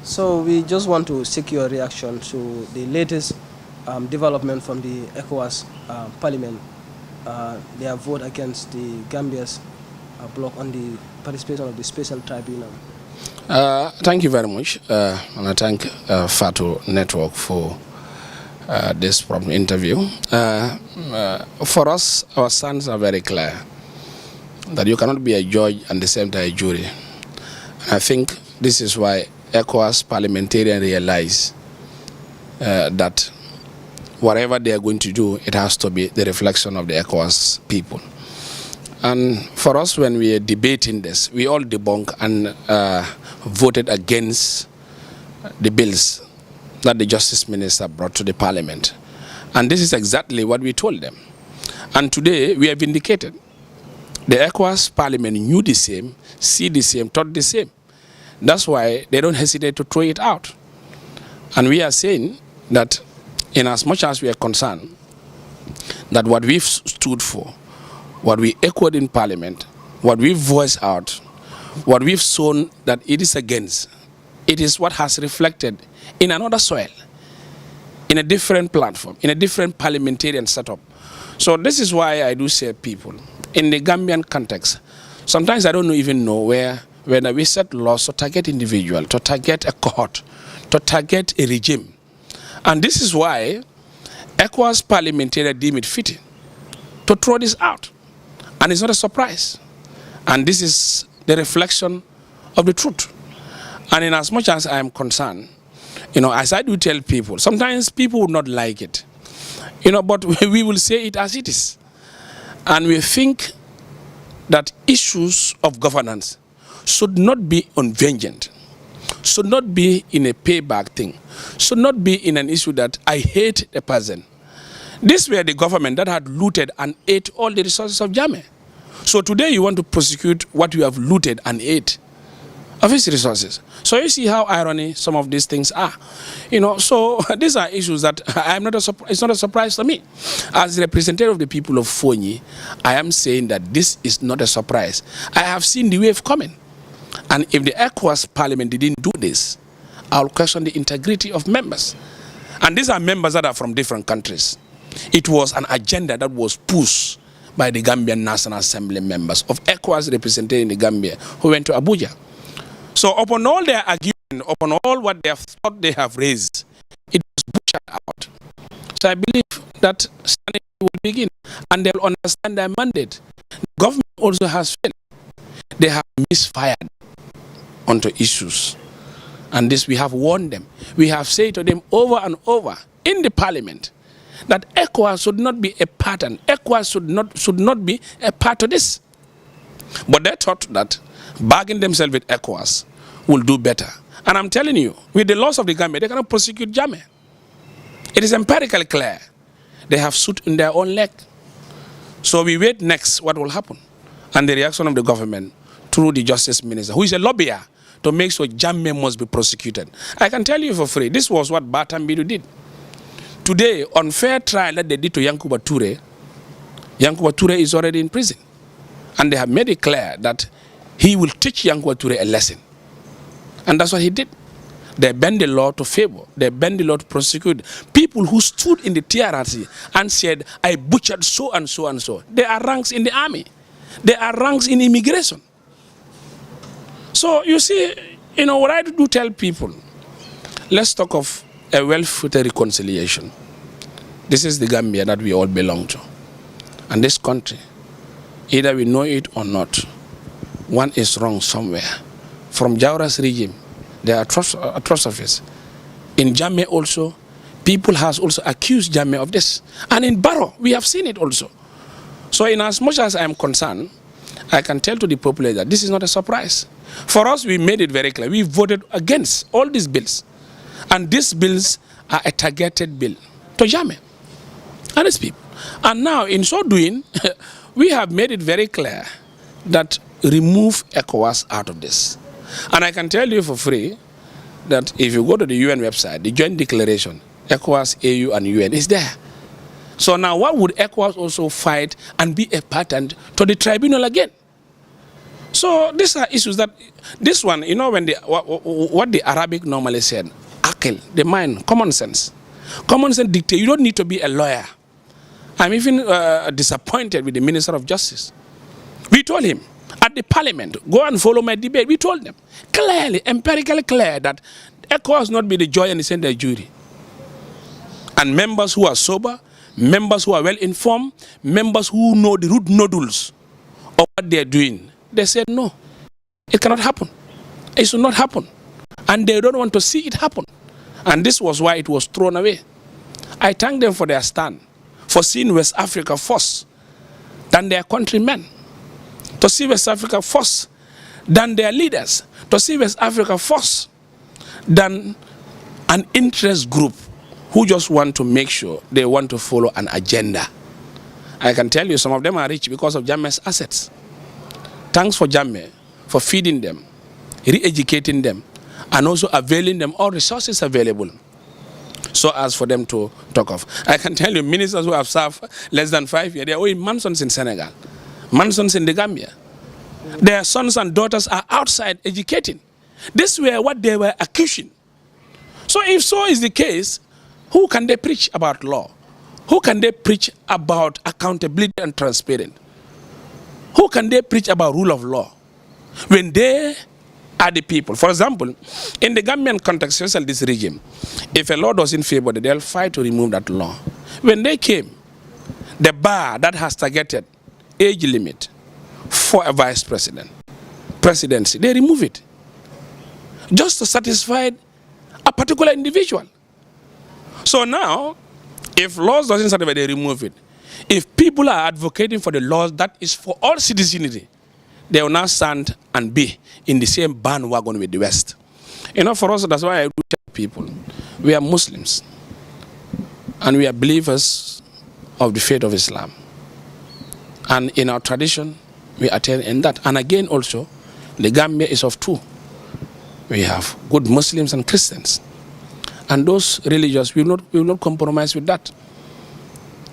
So we just want to seek your reaction to the latest development from the Ecowas Parliament. Their vote against the Gambia's block on the participation of the Special Tribunal. Thank you very much, and I thank Fatu Network for this interview. For us, our stance are very clear, that you cannot be a judge and the same time a jury. I think this is why Ecowas parliamentarians realize that whatever they are going to do, it has to be the reflection of the Ecowas people. And for us, when we are debating this, we all debunk and voted against the bills that the Justice Minister brought to the Parliament. And this is exactly what we told them. And today, we have vindicated. The Ecowas Parliament knew the same, see the same, thought the same. That's why they don't hesitate to throw it out. And we are saying that in as much as we are concerned that what we've stood for, what we echoed in Parliament, what we've voiced out, what we've shown that it is against, it is what has reflected in another soil, in a different platform, in a different parliamentarian setup. So this is why I do say people, in the Gambian context, sometimes I don't even know whether we set laws to target individual, to target a cohort, to target a regime. And this is why Ecowas parliamentarians deem it fitting to throw this out. And it's not a surprise. And this is the reflection of the truth. And in as much as I am concerned, as I do tell people, sometimes people would not like it, but we will say it as it is. And we think that issues of governance should not be on vengeance, should not be in a payback thing, should not be in an issue that I hate the person. This were the government that had looted and ate all the resources of Jammeh. So today you want to prosecute what you have looted and ate of his resources. So you see how irony some of these things are. So these are issues that it's not a surprise to me. As representative of the people of Foni, I am saying that this is not a surprise. I have seen the wave coming. And if the Ecowas Parliament didn't do this, I'll question the integrity of members. And these are members that are from different countries. It was an agenda that was pushed by the Gambian National Assembly members of Ecowas representing the Gambia who went to Abuja. So upon all their argument, upon all what they have thought they have raised, it was butchered out. So I believe that standing will begin and they'll understand their mandate. The government also has failed. They have misfired onto issues. And this we have warned them. We have said to them over and over in the Parliament that Ecowas should not be a pattern. Ecowas should not be a part of this. But they thought that bargaining themselves with Ecowas will do better. And I'm telling you, with the loss of the Gambia, they cannot prosecute Jammeh. It is empirically clear. They have shot in their own leg. So we wait next what will happen. And the reaction of the government through the Justice Minister, who is a lobbyer, to make sure Jammeh must be prosecuted. I can tell you for free, this was what Batambidu did. Today, on fair trial that they did to Yankuba Toure is already in prison. And they have made it clear that he will teach Yankuba Toure a lesson. And that's what he did. They bend the law to favor. They bend the law to prosecute people who stood in the TRRC and said, I butchered so and so and so. There are ranks in the army. There are ranks in immigration. So you see, what I do tell people, let's talk of a well-footed reconciliation. This is the Gambia that we all belong to. And this country, either we know it or not, one is wrong somewhere. From Jawara's regime, there are atrocities. In Jammeh also, people has also accused Jammeh of this. And in Barrow, we have seen it also. So in as much as I am concerned, I can tell to the populace that this is not a surprise. For us, we made it very clear. We voted against all these bills. And these bills are a targeted bill to Jammeh and his people. And now, in so doing, we have made it very clear that remove ECOWAS out of this. And I can tell you for free that if you go to the UN website, the joint declaration, ECOWAS, AU, and UN is there. So now what would ECOWAS also fight and be a pattern to the tribunal again? So these are issues that, this one, you know, when what the Arabic normally said, akil, the mind, common sense. Common sense dictates, you don't need to be a lawyer. I'm even disappointed with the Minister of Justice. We told him at the Parliament, go and follow my debate. We told them clearly, empirically clear, that Ecowas not be the judge and the center jury. And members who are sober, members who are well informed, members who know the root nodules of what they are doing, they said no, it cannot happen. It should not happen. And they don't want to see it happen. And this was why it was thrown away. I thank them for their stand, for seeing West Africa first than their countrymen, to see West Africa first than their leaders, to see West Africa first than an interest group who just want to make sure they want to follow an agenda. I can tell you some of them are rich because of Jammeh's assets. Thanks for Jammeh for feeding them, re-educating them, and also availing them all resources available so as for them to talk of. I can tell you ministers who have served less than 5 years, they are owing mansions in Senegal, mansions in the Gambia. Their sons and daughters are outside educating. This were what they were accusing. So if so is the case, who can they preach about law? Who can they preach about accountability and transparency? Who can they preach about rule of law when they are the people? For example, in the Gambian context, especially this regime, if a law doesn't favor them, they'll fight to remove that law. When they came, the bar that has targeted age limit for a vice president, presidency, they remove it just to satisfy a particular individual. So now, if laws doesn't satisfy, they remove it. If people are advocating for the laws that is for all citizenry, they will now stand and be in the same bandwagon with the West. You know, for us, that's why I do tell people, we are Muslims, and we are believers of the faith of Islam. And in our tradition, we attend in that. And again also, the Gambia is of two. We have good Muslims and Christians. And those religious will not compromise with that.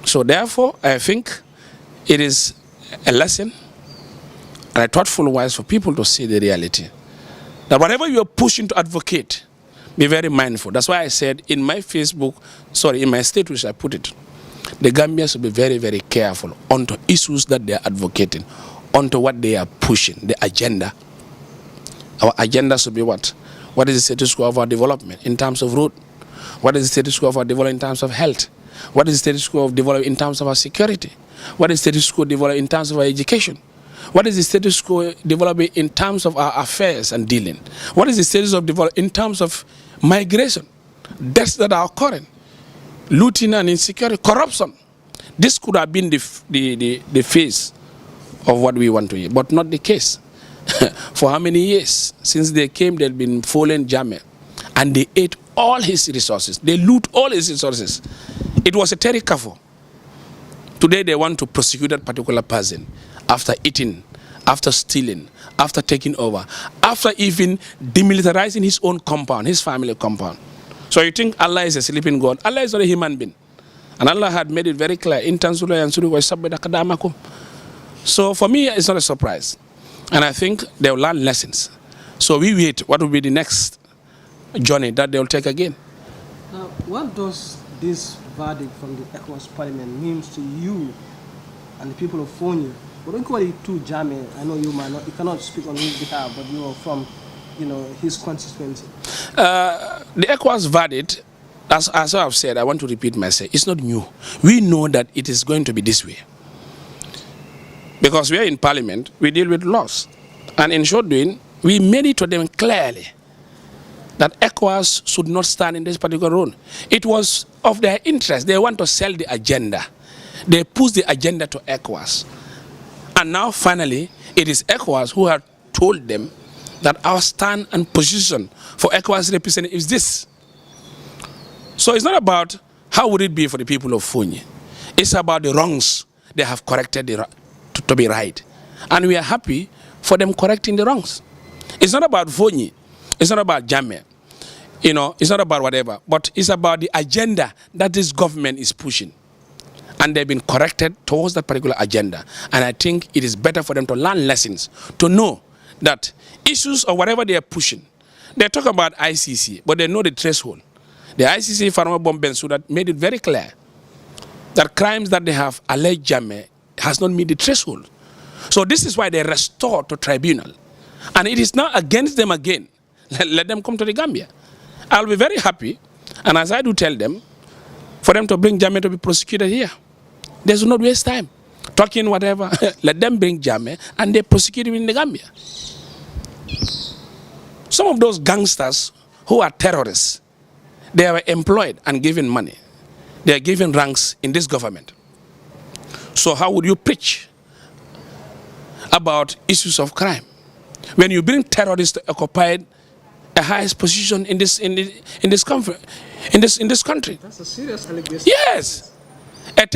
So therefore, I think it is a lesson and a thoughtful wise for people to see the reality. That whatever you are pushing to advocate, be very mindful. That's why I said in my in my status I put it, the Gambians should be very, very careful onto issues that they are advocating, onto what they are pushing, the agenda. Our agenda should be what? What is the status quo of our development in terms of road? What is the status quo of our development in terms of health? What is the status quo of development in terms of our security? What is the status quo development in terms of our education? What is the status quo developing in terms of our affairs and dealing? What is the status of development in terms of migration, deaths that are occurring, looting and insecurity, corruption? This could have been the face of what we want to hear, but not the case. For how many years? Since they came, they've been following Jammeh, and they ate all his resources. They loot all his resources. It was a terrible. Today they want to prosecute that particular person after eating, after stealing, after taking over, after even demilitarizing his own compound, his family compound. So you think Allah is a sleeping God? Allah is not a human being. And Allah had made it very clear. So for me, it's not a surprise. And I think they will learn lessons. So we wait. What will be the next journey that they will take again? What does this verdict from the Ecowas Parliament means to you and the people of Foni? But equally to Jammeh, I know you cannot speak on his behalf, but you are from, his constituency. The Ecowas verdict, as I've said, I want to repeat myself, it's not new. We know that it is going to be this way. Because we are in Parliament, we deal with laws. And in short doing, we made it to them clearly that ECOWAS should not stand in this particular role. It was of their interest. They want to sell the agenda. They push the agenda to ECOWAS. And now finally, it is ECOWAS who have told them that our stand and position for ECOWAS representative is this. So it's not about how would it be for the people of Foni. It's about the wrongs they have corrected to be right. And we are happy for them correcting the wrongs. It's not about Foni. It's not about Jammeh. It's not about whatever. But it's about the agenda that this government is pushing. And they've been corrected towards that particular agenda. And I think it is better for them to learn lessons, to know that issues or whatever they are pushing, they talk about ICC, but they know the threshold. The ICC Farmer Bomb Bensouda made it very clear that crimes that they have alleged Jammeh has not met the threshold. So this is why they restore to tribunal. And it is now against them again. Let them come to the Gambia. I'll be very happy, and as I do tell them, for them to bring Jammeh to be prosecuted here. They should not waste time talking whatever. Let them bring Jammeh and they prosecute him in the Gambia. Some of those gangsters who are terrorists, they are employed and given money. They are given ranks in this government. So how would you preach about issues of crime when you bring terrorists to occupy the highest position in this country? That's a serious allegation. Yes.